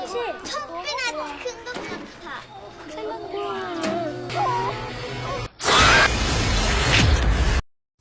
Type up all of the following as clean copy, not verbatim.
그치? 턱비나 큰 것만 봐.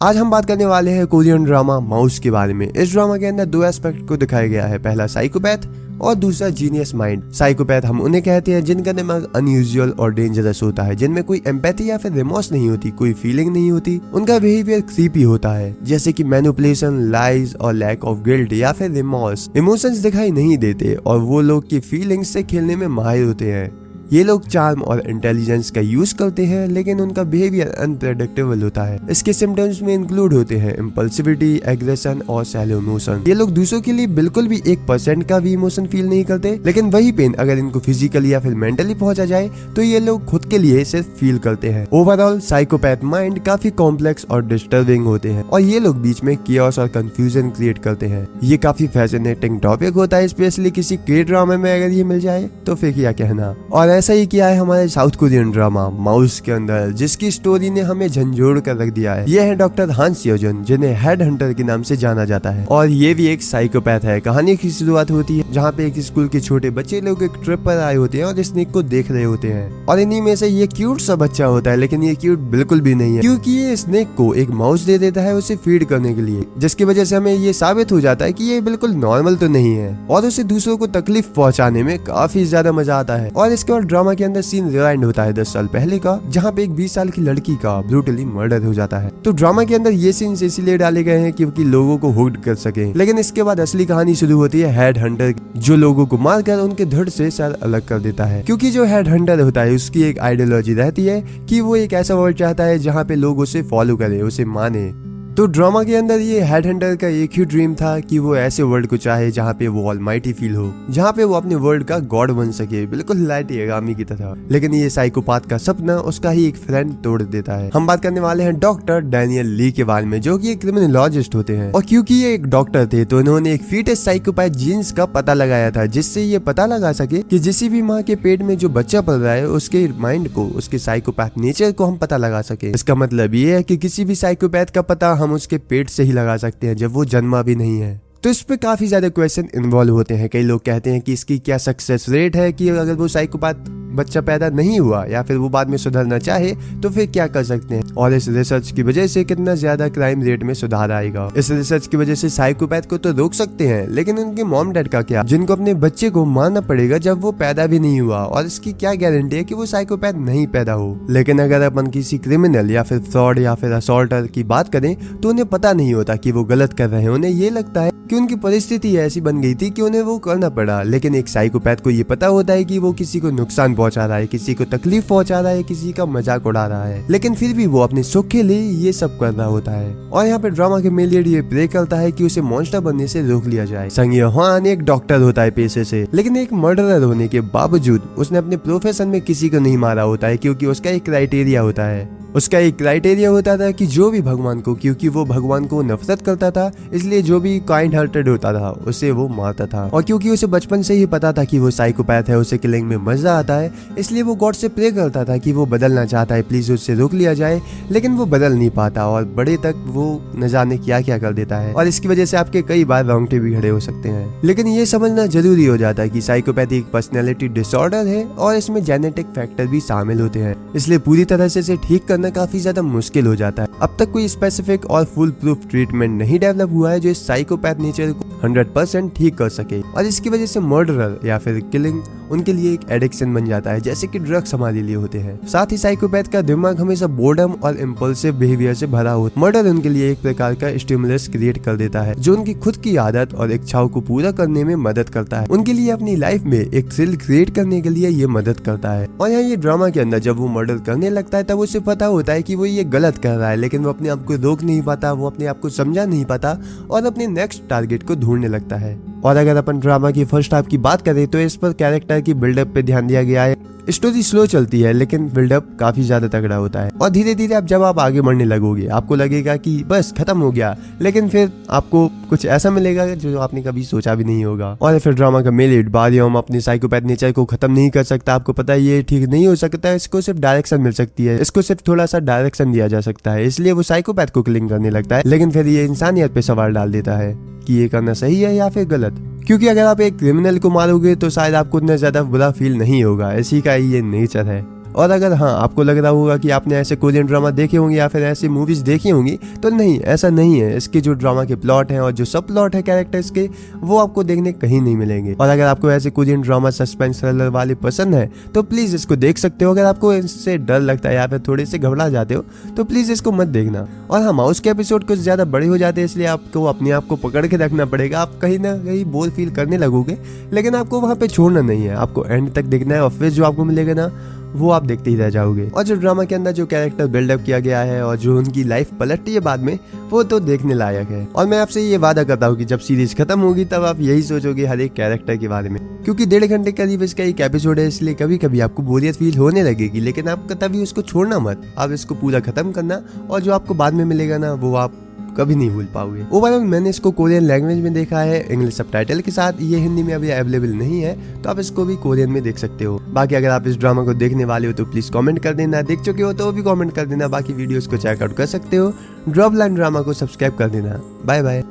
आज हम बात करने वाले हैं कोरियन ड्रामा माउस के बारे में। इस ड्रामा के अंदर दो एस्पेक्ट को दिखाया गया है, पहला साइकोपैथ और दूसरा जीनियस माइंड। साइकोपैथ हम उन्हें कहते हैं जिनका दिमाग अनयूजुअल और डेंजरस होता है, जिनमें कोई एम्पैथी या फिर रिमोर्स नहीं होती, कोई फीलिंग नहीं होती। उनका बिहेवियर क्रीपी होता है, जैसे कि मैनिपुलेशन, लाइज और लैक ऑफ गिल्ट या फिर रिमोर्स। इमोशंस दिखाई नहीं देते और वो लोग की फीलिंग्स से खेलने में माहिर होते हैं। ये लोग चार्म और इंटेलिजेंस का यूज करते हैं, लेकिन उनका बिहेवियर अनप्रेडिक्टेबल होता है। इसके सिम्टम्स में इंक्लूड होते हैं इम्पल्सिविटी, एग्रेशन और सैलो इमोशन। ये लोग दूसरों के लिए बिल्कुल भी 1% का भी इमोशन फील नहीं करते, लेकिन वही पेन अगर इनको फिजिकली या फिर मेंटली पहुंचा जाए तो ये लोग खुद के लिए सिर्फ फील करते हैं। ओवरऑल साइकोपैथ माइंड काफी कॉम्प्लेक्स और डिस्टर्बिंग होते हैं और ये लोग बीच में कियोस और कंफ्यूजन क्रिएट करते हैं। ये काफी फैसिनेटिंग टॉपिक होता है, स्पेशली किसी के ड्रामा में अगर ये मिल जाए तो फिर क्या कहना। और ऐसा ही किया है हमारे साउथ कोरियन ड्रामा माउस के अंदर, जिसकी स्टोरी ने हमें झंझोड़ कर रख दिया है। ये है डॉक्टर हान सियोजन, जिन्हें हेड हंटर के नाम से जाना जाता है, और ये भी एक साइकोपैथ है। कहानी की शुरुआत होती है जहाँ पे एक स्कूल के छोटे बच्चे लोग एक ट्रिप पर आए होते हैं और स्नेक को देख रहे होते हैं, और इन्हीं में से ये क्यूट सा बच्चा होता है, लेकिन ये क्यूट बिल्कुल भी नहीं है, क्योंकि ये स्नेक को एक माउस दे देता है उसे फीड करने के लिए, जिसकी वजह से हमें ये साबित हो जाता है कि ये बिल्कुल नॉर्मल तो नहीं है और उसे दूसरों को तकलीफ पहुंचाने में काफी ज्यादा मजा आता है। और इसके बाद ड्रामा के अंदर सीन रिवाइंड होता है 10 साल पहले का, जहाँ पे एक 20 साल की लड़की का ब्रूटली मर्डर हो जाता है। तो ड्रामा के अंदर ये सीन्स इसीलिए डाले गए हैं क्योंकि लोगों को हुक्ड कर सके। लेकिन इसके बाद असली कहानी शुरू होती है हेड हंटर, जो लोगों को मारकर उनके धड़ से सर अलग कर देता है। क्योंकि जो हेड हंटर होता है उसकी एक आइडियोलॉजी रहती है कि वो एक ऐसा वर्ल्ड चाहता है जहाँ पे लोग उसे फॉलो करे, उसे माने। तो ड्रामा के अंदर ये हेड हंटर का एक ही ड्रीम था कि वो ऐसे वर्ल्ड को चाहे जहाँ पे वो ऑलमाइटी फील हो, जहाँ पे वो अपने वर्ल्ड का गॉड बन सके, बिल्कुल लाइट यागामी की तरह। लेकिन ये साइकोपाथ का सपना उसका ही एक फ्रेंड तोड़ देता है। हम बात करने वाले हैं डॉक्टर डैनियल ली के बारे में, जो कि एक क्रिमिनोलॉजिस्ट होते हैं। और क्योंकि ये एक डॉक्टर थे तो इन्होंने एक फीटस साइकोपैथ जीन्स का पता लगाया था, जिससे ये पता लगा सके कि जिस भी माँ के पेट में जो बच्चा पल रहा है उसके माइंड को, उसके साइकोपैथ नेचर को हम पता लगा सके। इसका मतलब ये है कि किसी भी साइकोपैथ का पता हम उसके पेट से ही लगा सकते हैं जब वो जन्मा भी नहीं है। तो इस पे काफी ज्यादा क्वेश्चन इन्वॉल्व होते हैं। कई लोग कहते हैं कि इसकी क्या सक्सेस रेट है, कि अगर वो साइकोपैथ बच्चा पैदा नहीं हुआ या फिर वो बाद में सुधरना चाहे तो फिर क्या कर सकते हैं, और इस रिसर्च की वजह से कितना ज्यादा क्राइम रेट में सुधार आएगा। इस रिसर्च की वजह से साइकोपैथ को तो रोक सकते हैं, लेकिन उनके मॉम डैड का क्या, जिनको अपने बच्चे को मारना पड़ेगा जब वो पैदा भी नहीं हुआ, और इसकी क्या गारंटी है कि वो साइकोपैथ नहीं पैदा हो। लेकिन अगर अपन किसी क्रिमिनल या फिर फ्रॉड या फिर असॉल्टर की बात करें तो उन्हें पता नहीं होता कि वो गलत कर रहे हैं। उन्हें ये लगता है कि उनकी परिस्थिति ऐसी बन गई थी कि उन्हें वो करना पड़ा। लेकिन एक साइकोपैथ को ये पता होता है कि वो किसी को नुकसान पहुंचा रहा है, किसी को तकलीफ पहुंचा रहा है, किसी का मजाक उड़ा रहा है, लेकिन फिर भी वो अपने सुख के लिए ये सब कर रहा होता है। और यहाँ पे ड्रामा के मेन लीड ये प्रे करता है कि उसे मॉन्स्टर बनने से रोक लिया जाए। संग ह्वान एक डॉक्टर होता है पेशे से, लेकिन एक मर्डरर होने के बावजूद उसने अपने प्रोफेशन में किसी को नहीं मारा होता है, क्योंकि उसका एक क्राइटेरिया होता है। उसका एक क्राइटेरिया होता था कि जो भी भगवान को, क्योंकि वो भगवान को नफरत करता था, इसलिए जो भी काइंड हार्टेड होता था उसे वो मारता था। और क्योंकि उसे बचपन से ही पता था कि वो साइकोपैथ है, उसे किलिंग में मजा आता है, इसलिए वो गॉड से प्रे करता था कि वो बदलना चाहता है, प्लीज उससे रोक लिया जाए। लेकिन वो बदल नहीं पाता और बड़े तक वो न जाने क्या क्या कर देता है, और इसकी वजह से आपके कई बार रोंगटे भी खड़े हो सकते हैं। लेकिन ये समझना जरूरी हो जाता है कि साइकोपैथी एक पर्सनैलिटी डिसऑर्डर है और इसमें जेनेटिक फैक्टर भी शामिल होते हैं, इसलिए पूरी तरह से इसे ठीक करना काफी ज्यादा मुश्किल हो जाता है। अब तक कोई स्पेसिफिक और फुल प्रूफ ट्रीटमेंट नहीं डेवलप हुआ है जो इस साइकोपैथ नेचर को 100% ठीक कर सके, और इसकी वजह से मर्डरर या फिर किलिंग उनके लिए एक एडिक्शन बन जाता है, जैसे कि ड्रग्स हमारे लिए होते हैं। साथ ही साइकोपैथ का दिमाग हमेशा बोर्डम और इम्पल्सिव बिहेवियर से भरा होता है। मर्डर उनके लिए एक प्रकार का स्टिमुलस क्रिएट कर देता है, जो उनकी खुद की आदत और इच्छाओं को पूरा करने में मदद करता है। उनके लिए अपनी लाइफ में एक थ्रिल क्रिएट करने के लिए ये मदद करता है। और यहाँ ये ड्रामा के अंदर जब वो मर्डर करने लगता है तब उसे पता होता है कि वो ये गलत कर रहा है, लेकिन वो अपने आप को रोक नहीं पाता, वो अपने आप को समझा नहीं पाता और अपने नेक्स्ट टारगेट को ढूंढने लगता है। और अगर अपन ड्रामा की फर्स्ट हाफ की बात करें तो इस पर कैरेक्टर की बिल्डअप पे ध्यान दिया गया है। स्टोरी स्लो चलती है लेकिन बिल्डअप काफी ज्यादा तगड़ा होता है, और धीरे धीरे जब आप आगे बढ़ने लगोगे आपको लगेगा कि बस खत्म हो गया, लेकिन फिर आपको कुछ ऐसा मिलेगा जो आपने कभी सोचा भी नहीं होगा। और फिर ड्रामा का मेन लीड बारियोम अपने साइकोपैथ नेचर को खत्म नहीं कर सकता। आपको पता है ये ठीक नहीं हो सकता है, इसको सिर्फ डायरेक्शन मिल सकती है, इसको सिर्फ थोड़ा सा डायरेक्शन दिया जा सकता है, इसलिए वो साइकोपैथ को किलिंग करने लगता है, लेकिन फिर ये इंसानियत पे सवाल डाल देता है। कि ये करना सही है या फिर गलत। क्योंकि अगर आप एक क्रिमिनल को मारोगे तो शायद आपको उतना ज्यादा बुरा फील नहीं होगा, इसी का ये नेचर है। और अगर हाँ आपको लग रहा होगा कि आपने ऐसे कोरियन ड्रामा देखे होंगे या फिर ऐसी मूवीज देखी होंगी, तो नहीं, ऐसा नहीं है। इसके जो ड्रामा के प्लॉट हैं और जो सब प्लॉट है कैरेक्टर्स के, वो आपको देखने कहीं नहीं मिलेंगे। और अगर आपको ऐसे कोरियन ड्रामा सस्पेंस थ्रिलर वाले पसंद है तो प्लीज इसको देख सकते हो। अगर आपको इससे डर लगता है या फिर थोड़े से घबरा जाते हो तो प्लीज इसको मत देखना। और हाँ, माउस के एपिसोड कुछ ज्यादा बड़े हो जाते हैं, इसलिए आपको अपने आप को पकड़ के रखना पड़ेगा। आप कहीं ना कहीं बोर फील करने लगोगे, लेकिन आपको वहाँ पे छोड़ना नहीं है, आपको एंड तक देखना है। और फिर जो आपको मिलेगा ना, वो आप देखते ही रह जाओगे। और जो ड्रामा के अंदर जो कैरेक्टर बिल्डअप किया गया है और जो उनकी लाइफ पलटती है बाद में, वो तो देखने लायक है। और मैं आपसे ये वादा करता हूँ कि जब सीरीज खत्म होगी तब आप यही सोचोगे हर एक कैरेक्टर के बारे में। क्योंकि 1.5 घंटे करीब इसका एक एपिसोड है, इसलिए कभी कभी आपको बोरियत फील होने लगेगी, लेकिन आप तभी उसको छोड़ना मत। आप इसको पूरा खत्म करना, और जो आपको बाद में मिलेगा ना, वो आप कभी नहीं भूल पाओगे। ओवरऑल मैंने इसको कोरियन लैंग्वेज में देखा है, इंग्लिश सबटाइटल के साथ। ये हिंदी में अभी अवेलेबल नहीं है, तो आप इसको भी कोरियन में देख सकते हो। बाकी अगर आप इस ड्रामा को देखने वाले हो तो प्लीज कमेंट कर देना, देख चुके हो तो भी कमेंट कर देना। बाकी वीडियोस को चेकआउट कर सकते हो। ड्रॉप लाइन ड्रामा को सब्सक्राइब कर देना। Bye bye.